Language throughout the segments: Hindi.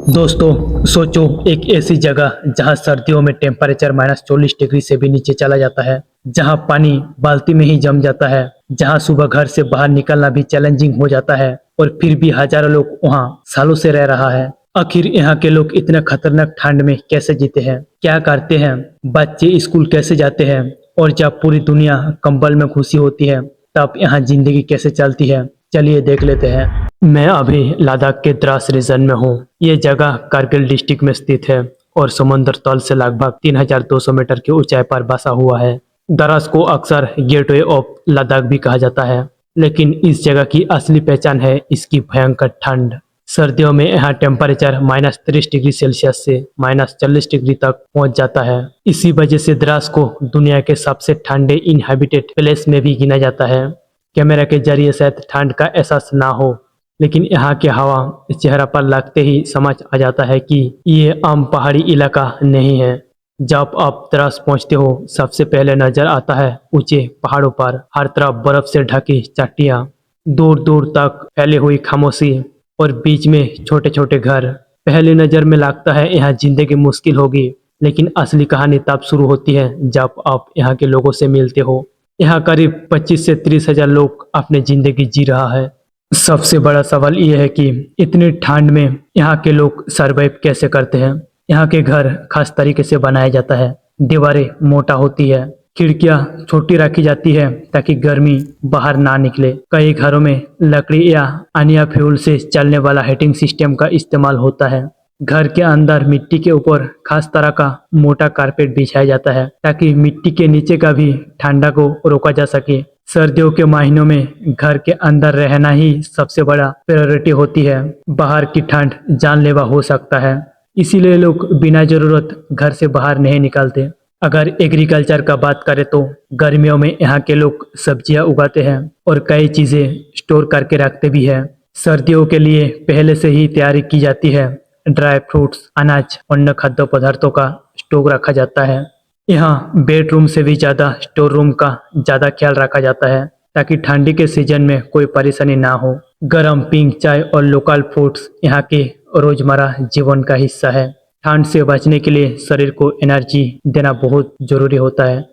दोस्तों सोचो, एक ऐसी जगह जहां सर्दियों में टेम्परेचर -40 डिग्री से भी नीचे चला जाता है, जहां पानी बाल्टी में ही जम जाता है, जहां सुबह घर से बाहर निकलना भी चैलेंजिंग हो जाता है और फिर भी हजारों लोग वहां सालों से रह रहा है। आखिर यहाँ के लोग इतने खतरनाक ठंड में कैसे जीते हैं, क्या करते हैं, बच्चे स्कूल कैसे जाते हैं और जब पूरी दुनिया कंबल में घुसी होती है तब यहाँ जिंदगी कैसे चलती है, चलिए देख लेते हैं। मैं अभी लद्दाख के द्रास रीजन में हूँ। ये जगह कारगिल डिस्ट्रिक्ट में स्थित है और समुद्र तल से लगभग 3200 मीटर की ऊंचाई पर बसा हुआ है। द्रास को अक्सर गेटवे ऑफ लद्दाख भी कहा जाता है, लेकिन इस जगह की असली पहचान है इसकी भयंकर ठंड। सर्दियों में यहाँ टेम्परेचर -30 डिग्री सेल्सियस से -40 डिग्री तक पहुँच जाता है। इसी वजह से द्रास को दुनिया के सबसे ठंडे इनहैबिटेड प्लेस में भी गिना जाता है। कैमरा के जरिए शायद ठंड का एहसास ना हो, लेकिन यहाँ की हवा चेहरा पर लगते ही समझ आ जाता है कि ये आम पहाड़ी इलाका नहीं है। जब आप द्रास पहुँचते हो सबसे पहले नजर आता है ऊंचे पहाड़ों पर हर तरफ बर्फ से ढकी चट्टियाँ, दूर दूर तक फैली हुई खामोशी और बीच में छोटे छोटे घर। पहली नज़र में लगता है यहाँ जिंदगी मुश्किल होगी, लेकिन असली कहानी तब शुरू होती है जब आप यहाँ के लोगों से मिलते हो। यहाँ करीब 25 से 30 हजार लोग अपनी जिंदगी जी रहा है। सबसे बड़ा सवाल यह है कि इतनी ठंड में यहाँ के लोग सरवाइव कैसे करते हैं। यहाँ के घर खास तरीके से बनाया जाता है, दीवारें मोटा होती है, खिड़कियाँ छोटी रखी जाती है ताकि गर्मी बाहर ना निकले। कई घरों में लकड़ी या अन्य फ्यूल से चलने वाला हीटिंग सिस्टम का इस्तेमाल होता है। घर के अंदर मिट्टी के ऊपर खास तरह का मोटा कारपेट बिछाया जाता है ताकि मिट्टी के नीचे का भी ठंडा को रोका जा सके। सर्दियों के महीनों में घर के अंदर रहना ही सबसे बड़ा प्रायोरिटी होती है। बाहर की ठंड जानलेवा हो सकता है, इसीलिए लोग बिना जरूरत घर से बाहर नहीं निकलते। अगर एग्रीकल्चर का बात करें तो गर्मियों में यहाँ के लोग सब्जियां उगाते हैं और कई चीजें स्टोर करके रखते भी हैं। सर्दियों के लिए पहले से ही तैयारी की जाती है। ड्राई फ्रूट्स, अनाज, अन्य खाद्य पदार्थों का स्टॉक रखा जाता है। यहाँ बेडरूम से भी ज़्यादा स्टोर रूम का ज़्यादा ख्याल रखा जाता है ताकि ठंडी के सीजन में कोई परेशानी ना हो। गर्म पिंक चाय और लोकल फूड्स यहाँ के रोजमर्रा जीवन का हिस्सा है। ठंड से बचने के लिए शरीर को एनर्जी देना बहुत जरूरी होता है।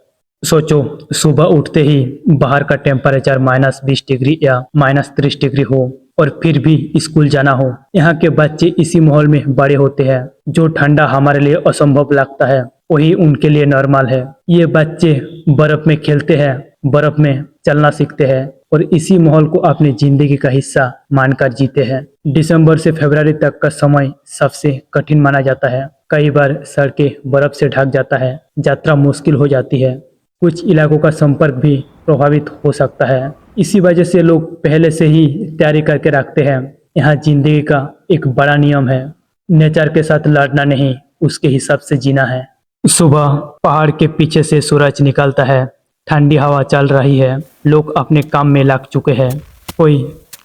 सोचो, सुबह उठते ही बाहर का टेम्परेचर -20 डिग्री या -30 डिग्री हो और फिर भी स्कूल जाना हो। यहाँ के बच्चे इसी माहौल में बड़े होते हैं। जो ठंडा हमारे लिए असंभव लगता है वही उनके लिए नॉर्मल है। ये बच्चे बर्फ में खेलते हैं, बर्फ में चलना सीखते हैं और इसी माहौल को अपनी जिंदगी का हिस्सा मानकर जीते हैं। दिसंबर से फरवरी तक का समय सबसे कठिन माना जाता है। कई बार सड़कें बर्फ से ढक जाता है, यात्रा मुश्किल हो जाती है, कुछ इलाकों का संपर्क भी प्रभावित हो सकता है। इसी वजह से लोग पहले से ही तैयारी करके रखते हैं। यहाँ जिंदगी का एक बड़ा नियम है, नेचर के साथ लड़ना नहीं, उसके हिसाब से जीना है। सुबह पहाड़ के पीछे से सूरज निकलता है, ठंडी हवा चल रही है, लोग अपने काम में लग चुके हैं। कोई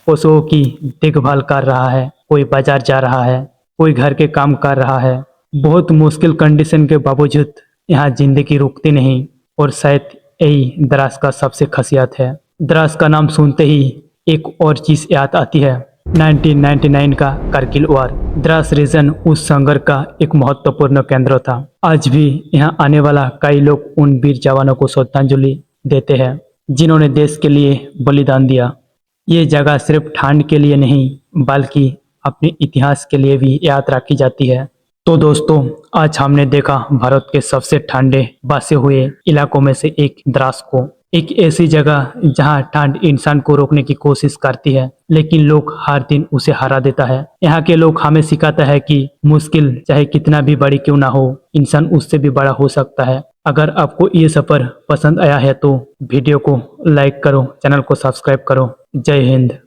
पशुओं की देखभाल कर रहा है, कोई बाजार जा रहा है, कोई घर के काम कर रहा है। बहुत मुश्किल कंडीशन के बावजूद यहाँ जिंदगी रुकती नहीं और शायद यही द्रास का सबसे खासियत है। द्रास का नाम सुनते ही एक और चीज याद आती है, 1999 का कारगिल वॉर। द्रास रीजन उस संघर्ष का एक महत्वपूर्ण केंद्र था। आज भी यहाँ आने वाला कई लोग उन वीर जवानों को श्रद्धांजलि देते हैं जिन्होंने देश के लिए बलिदान दिया। ये जगह सिर्फ ठंड के लिए नहीं बल्कि अपने इतिहास के लिए भी याद रखी जाती है। तो दोस्तों, आज हमने देखा भारत के सबसे ठंडे बसे हुए इलाकों में से एक द्रास को, एक ऐसी जगह जहां ठंड इंसान को रोकने की कोशिश करती है लेकिन लोग हर दिन उसे हरा देता है। यहाँ के लोग हमें सिखाता है कि मुश्किल चाहे कितना भी बड़ी क्यों ना हो, इंसान उससे भी बड़ा हो सकता है। अगर आपको ये सफर पसंद आया है तो वीडियो को लाइक करो, चैनल को सब्सक्राइब करो। जय हिंद।